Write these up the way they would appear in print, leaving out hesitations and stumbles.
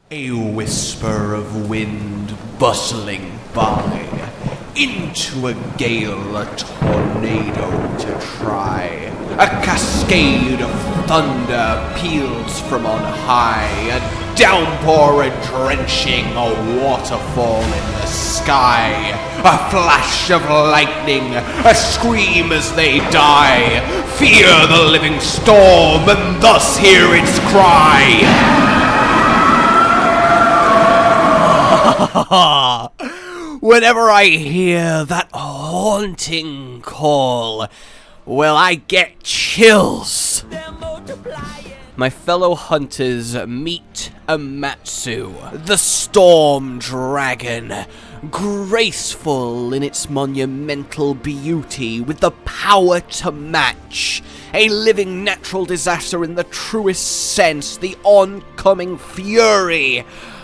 A whisper of wind bustling by, into a gale, a tornado to try. A cascade of thunder peals from on high, a downpour, a drenching, a waterfall in the sky. A flash of lightning, a scream as they die. Fear the living storm, and thus hear its cry. Whenever I hear that haunting call, well, I get chills. My fellow hunters, meet Amatsu, the storm dragon, graceful in its monumental beauty, with the power to match. A living natural disaster in the truest sense, the oncoming fury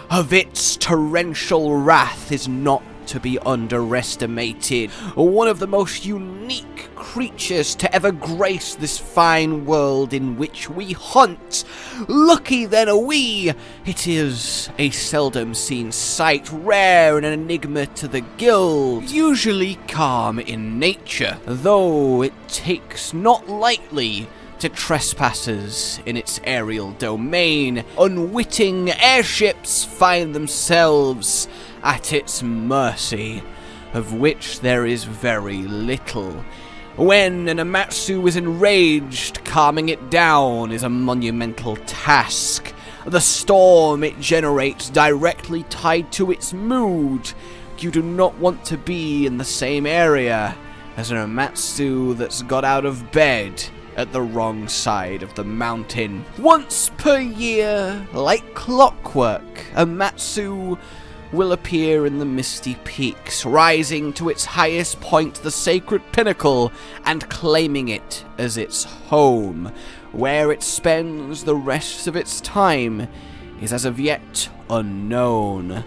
of its torrential wrath is not to be underestimated. One of the most unique creatures to ever grace this fine world in which we hunt. Lucky then are we! It is a seldom seen sight, rare and an enigma to the guild. Usually calm in nature, though it takes not lightly to trespassers in its aerial domain. Unwitting airships find themselves at its mercy, of which there is very little. When an Amatsu is enraged, calming it down is a monumental task. The storm it generates directly tied to its mood. You do not want to be in the same area as an Amatsu that's got out of bed at the wrong side of the mountain. Once per year, like clockwork, Amatsu will appear in the misty peaks, rising to its highest point, the sacred pinnacle, and claiming it as its home. Where it spends the rest of its time is as of yet unknown.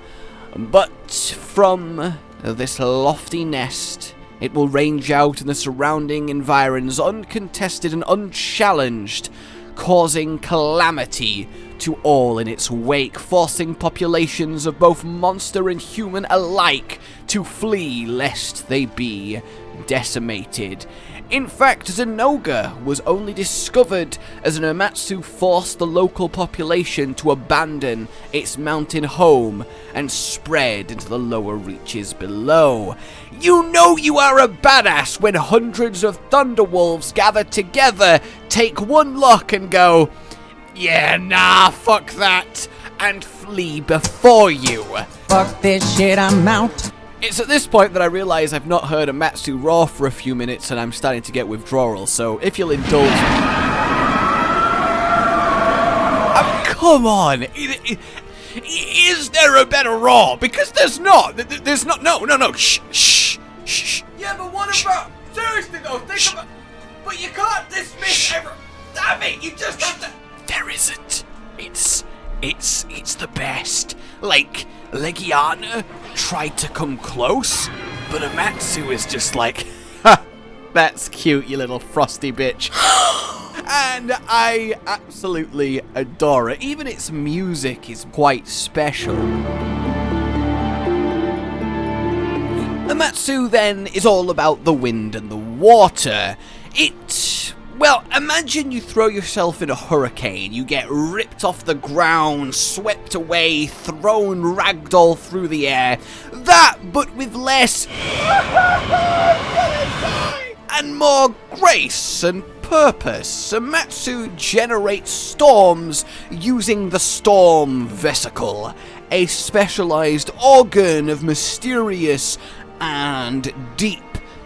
But from this lofty nest, it will range out in the surrounding environs, uncontested and unchallenged, causing calamity to all in its wake, forcing populations of both monster and human alike to flee lest they be decimated. In fact, Zenoga was only discovered as an Amatsu forced the local population to abandon its mountain home and spread into the lower reaches below. You know you are a badass when hundreds of thunderwolves gather together, take one look and go, yeah, nah, fuck that, and flee before you. Fuck this shit, I'm out. It's at this point that I realise I've not heard Amatsu roar for a few minutes and I'm starting to get withdrawal, so if you'll indulge me. Come on! Is there a better roar? Because there's not! There's not! No! Shh! Yeah, but what about... Seriously though, think about... But you can't dismiss every... Damn it, you just have to... There isn't. It's the best. Like, Legiana tried to come close, but Amatsu is just like, ha, that's cute, you little frosty bitch. And I absolutely adore it. Even its music is quite special. Amatsu then is all about the wind and the water. Well, imagine you throw yourself in a hurricane, you get ripped off the ground, swept away, thrown ragdoll through the air. That, but with less and more grace and purpose. Amatsu generates storms using the storm vesicle, a specialized organ of mysterious and deep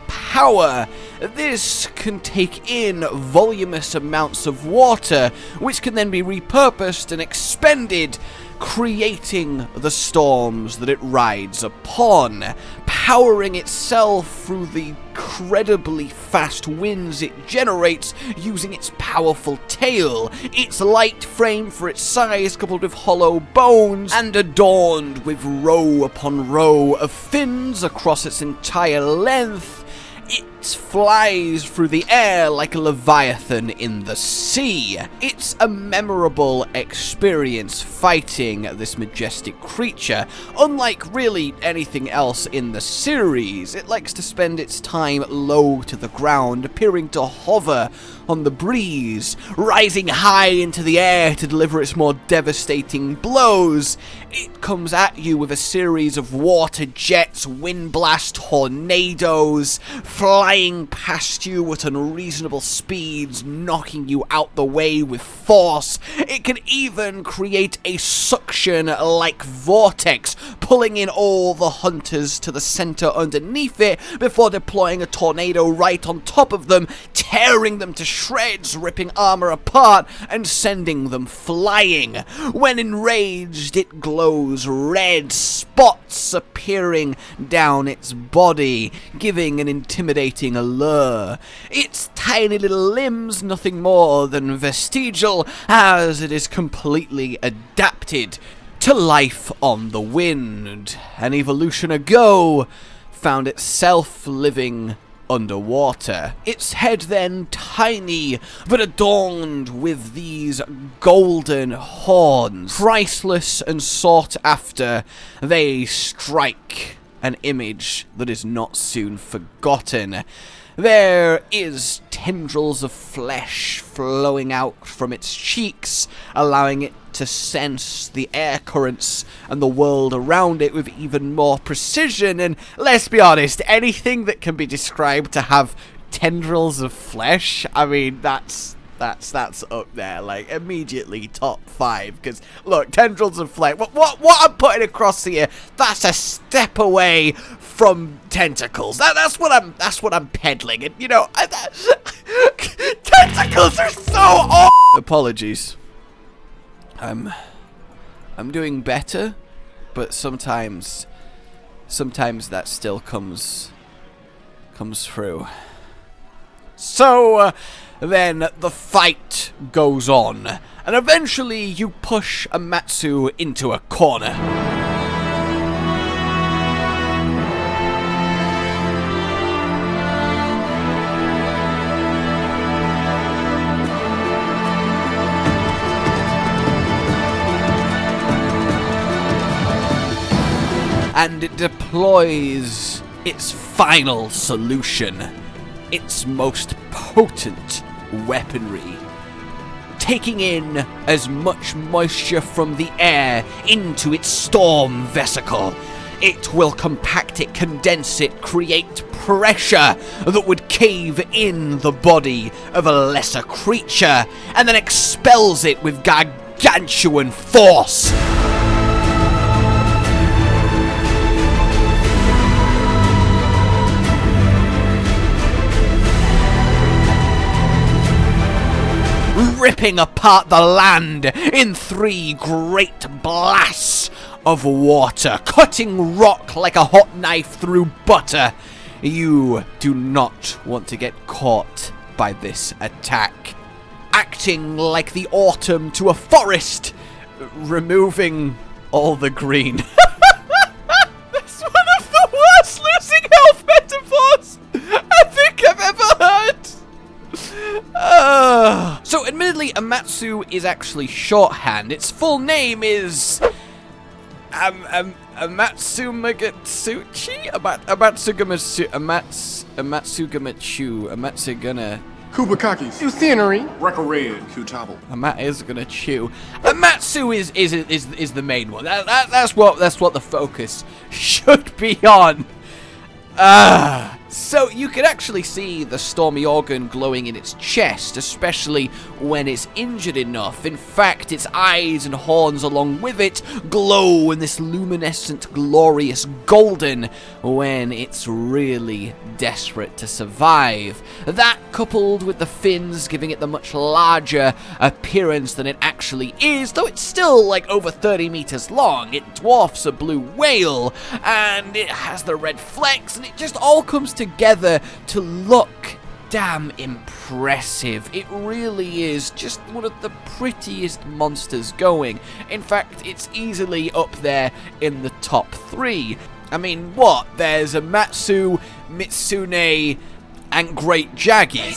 power. This can take in voluminous amounts of water, which can then be repurposed and expended, creating the storms that it rides upon, powering itself through the incredibly fast winds it generates using its powerful tail, its light frame for its size coupled with hollow bones, and adorned with row upon row of fins across its entire length. It It flies through the air like a leviathan in the sea. It's a memorable experience fighting this majestic creature. Unlike really anything else in the series, it likes to spend its time low to the ground, appearing to hover on the breeze, rising high into the air to deliver its more devastating blows. It comes at you with a series of water jets, wind blast tornadoes, flying past you at unreasonable speeds, knocking you out the way with force. It can even create a suction-like vortex, pulling in all the hunters to the center underneath it before deploying a tornado right on top of them, tearing them to shreds, ripping armor apart, and sending them flying. When enraged, it glows red, spots appearing down its body, giving an intimidating allure. Its tiny little limbs nothing more than vestigial, as it is completely adapted to life on the wind. An evolution ago, found itself living underwater. Its head then tiny, but adorned with these golden horns. Priceless and sought after, they strike an image that is not soon forgotten. There is tendrils of flesh flowing out from its cheeks, allowing it to sense the air currents and the world around it with even more precision. And let's be honest, anything that can be described to have tendrils of flesh, I mean, that's up there, like, immediately top 5. Because look, tendrils of flesh, what I'm putting across here, that's a step away from tentacles. That's what I'm peddling, and you know, tentacles are so Apologies. I'm doing better, but sometimes that still comes through. So then the fight goes on, and eventually you push Amatsu into a corner. And it deploys its final solution, its most potent weaponry, taking in as much moisture from the air into its storm vesicle. It will compact it, condense it, create pressure that would cave in the body of a lesser creature, and then expels it with gargantuan force. Ripping apart the land in 3 great blasts of water, cutting rock like a hot knife through butter. You do not want to get caught by this attack. Acting like the autumn to a forest, removing all the green. That's one of the worst losing health metaphors I think I've ever heard. So admittedly, Amatsu is actually shorthand. Its full name is Amatsumagatsuchi? Amatsugana Kubakakis. You scenery. Record Kutable. Amat is gonna chew. Amatsu is the main one. That's what the focus should be on. So you can actually see the stormy organ glowing in its chest, especially when it's injured enough. In fact, its eyes and horns along with it glow in this luminescent, glorious golden when it's really desperate to survive. That, coupled with the fins giving it the much larger appearance than it actually is, though it's still like over 30 meters long, it dwarfs a blue whale, and it has the red flecks, and it just all comes together to look damn impressive. It really is just one of the prettiest monsters going. In fact, it's easily up there in the top 3. I mean, what? There's Amatsu, Mitsune, and Great Jaggy.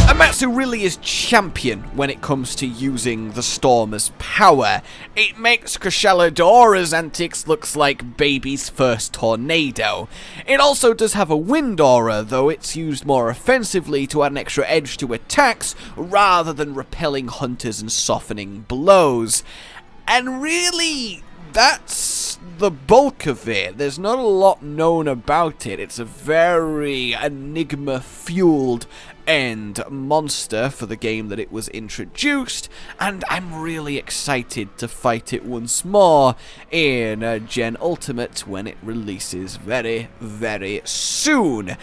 Amatsu really is champion when it comes to using the storm as power. It makes Kushalador's antics looks like baby's first tornado. It also does have a wind aura, though it's used more offensively to add an extra edge to attacks rather than repelling hunters and softening blows. And really, that's the bulk of it. There's not a lot known about it. It's a very enigma-fueled end monster for the game that it was introduced, and I'm really excited to fight it once more in Gen Ultimate when it releases very, very soon.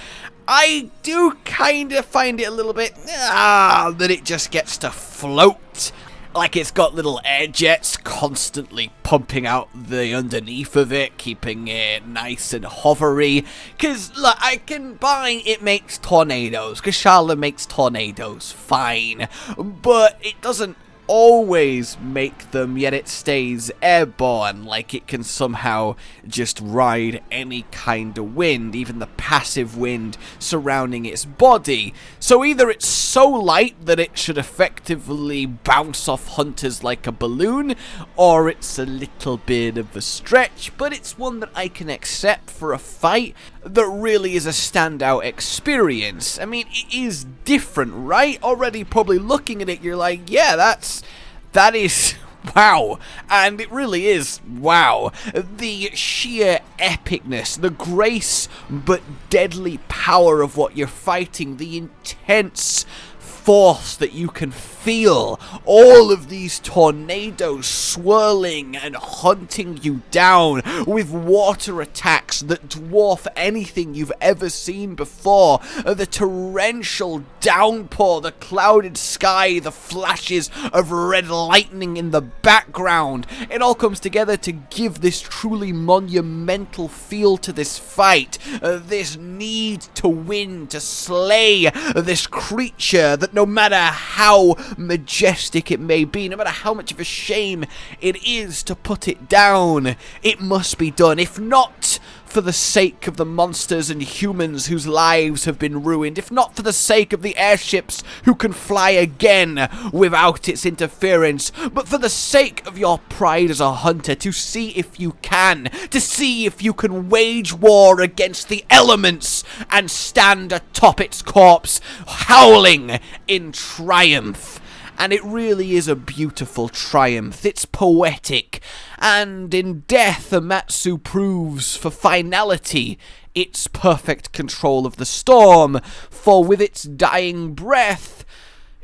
I do kind of find it a little bit that it just gets to float. Like it's got little air jets constantly pumping out the underneath of it, keeping it nice and hovery. Cause look, I can buy it makes tornadoes, cause Charlotte makes tornadoes, fine. But it doesn't always make them, yet it stays airborne, like it can somehow just ride any kind of wind, even the passive wind surrounding its body. So either it's so light that it should effectively bounce off hunters like a balloon, or it's a little bit of a stretch, but it's one that I can accept for a fight that really is a standout experience. I mean, it is different, right? Already probably looking at it, you're like, yeah, that is wow. And it really is wow. The sheer epicness, the grace but deadly power of what you're fighting, the intense force that you can feel, all of these tornadoes swirling and hunting you down with water attacks that dwarf anything you've ever seen before, the torrential downpour, the clouded sky, the flashes of red lightning in the background. It all comes together to give this truly monumental feel to this fight, this need to win, to slay this creature that no matter how majestic it may be, no matter how much of a shame it is to put it down, it must be done. If not for the sake of the monsters and humans whose lives have been ruined, if not for the sake of the airships who can fly again without its interference, but for the sake of your pride as a hunter, to see if you can, to see if you can wage war against the elements and stand atop its corpse, howling in triumph. And it really is a beautiful triumph. It's poetic. And in death, Amatsu proves for finality its perfect control of the storm. For with its dying breath,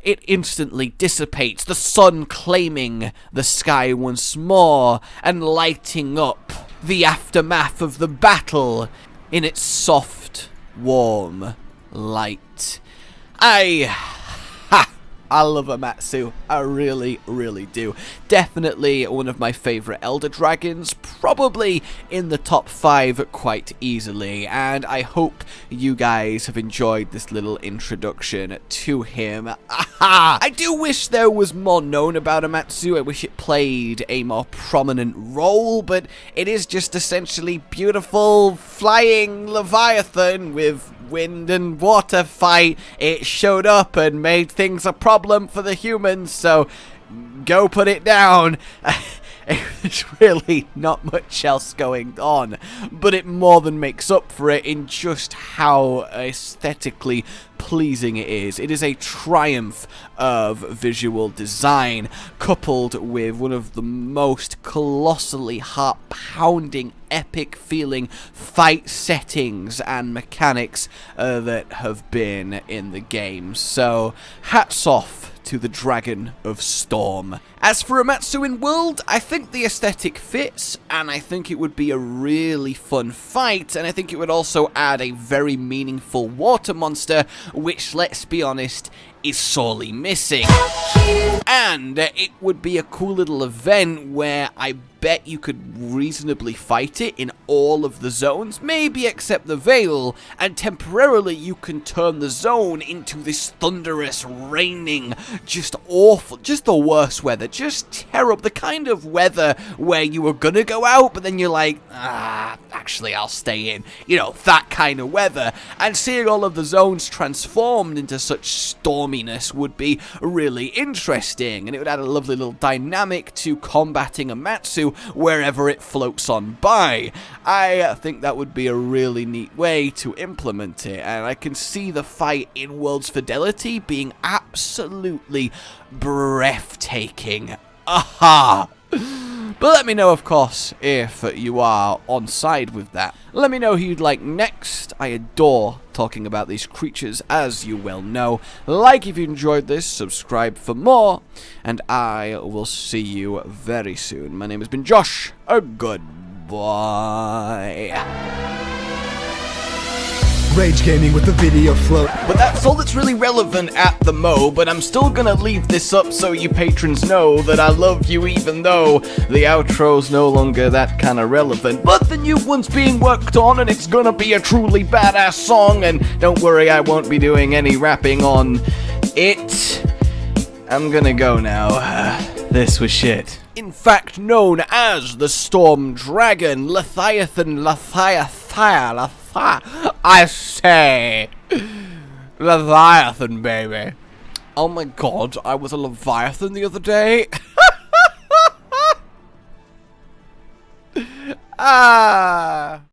it instantly dissipates, the sun claiming the sky once more and lighting up the aftermath of the battle in its soft, warm light. I love Amatsu. I really, really do. Definitely one of my favorite Elder Dragons. Probably in the top 5 quite easily. And I hope you guys have enjoyed this little introduction to him. Aha! I do wish there was more known about Amatsu. I wish it played a more prominent role. But it is just essentially beautiful flying Leviathan with wind and water fight. It showed up and made things a problem for the humans, so go put it down. There's really not much else going on, but it more than makes up for it in just how aesthetically pleasing it is. It is a triumph of visual design, coupled with one of the most colossally heart-pounding, epic-feeling fight settings and mechanics that have been in the game. So, hats off to the Dragon of Storm. As for Amatsu in World, I think the aesthetic fits, and I think it would be a really fun fight, and I think it would also add a very meaningful water monster, which, let's be honest, is sorely missing. And it would be a cool little event where I bet you could reasonably fight it in all of the zones, maybe except the Veil, and temporarily you can turn the zone into this thunderous, raining, just awful, just the worst weather, just terrible. The kind of weather where you were gonna go out, but then you're like, actually I'll stay in. You know, that kind of weather. And seeing all of the zones transformed into such storminess would be really interesting, and it would add a lovely little dynamic to combating Amatsu wherever it floats on by. I think that would be a really neat way to implement it, and I can see the fight in World's Fidelity being absolutely breathtaking. Aha! But let me know, of course, if you are on side with that. Let me know who you'd like next. I adore talking about these creatures, as you well know. Like if you enjoyed this, subscribe for more, and I will see you very soon. My name has been Josh. Goodbye. Rage Gaming with the video float. But that's all that's really relevant at the mo, but I'm still gonna leave this up so you patrons know that I love you even though the outro's no longer that kind of relevant. But the new one's being worked on and it's gonna be a truly badass song, and don't worry, I won't be doing any rapping on it. I'm gonna go now. This was shit. In fact, known as the Storm Dragon, Leviathan, I say, Leviathan, baby. Oh my god, I was a Leviathan the other day. Ah.